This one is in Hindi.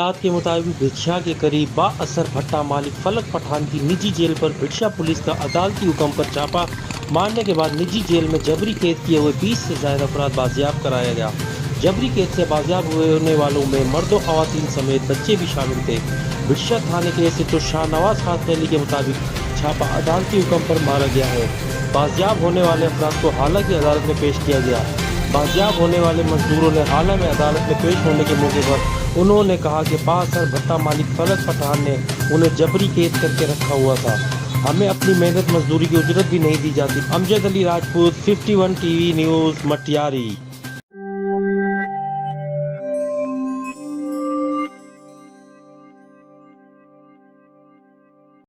तफसीलात के मुताबिक भिक्षा के करीब बाअसर भट्टा मालिक फलक पठान की निजी जेल पर भिक्षा पुलिस का अदालती हुक्म पर छापा मारने के बाद निजी जेल में जबरी कैद किए हुए 20 से ज्यादा अफराद बाजियाब कराया गया। जबरी कैद से बाजियाब होने वालों में मर्दों खवातीन समेत बच्चे भी शामिल थे। भिक्षा थाने के एसएचओ शाहनवाज खान फैली के मुताबिक छापा अदालती हुक्म पर मारा गया है। बाजियाब होने वाले अफराद को हालांकि अदालत में पेश किया गया। बाजियाब होने वाले मजदूरों ने हाल में अदालत में पेश होने के मौके पर उन्होंने कहा कि बाअसर भट्टा मालिक फलक पठान ने उन्हें जबरी कैद करके रखा हुआ था। हमें अपनी मेहनत मजदूरी की उजरत भी नहीं दी जाती। Amjad Ali Rajput, 51 TV news, Matiari.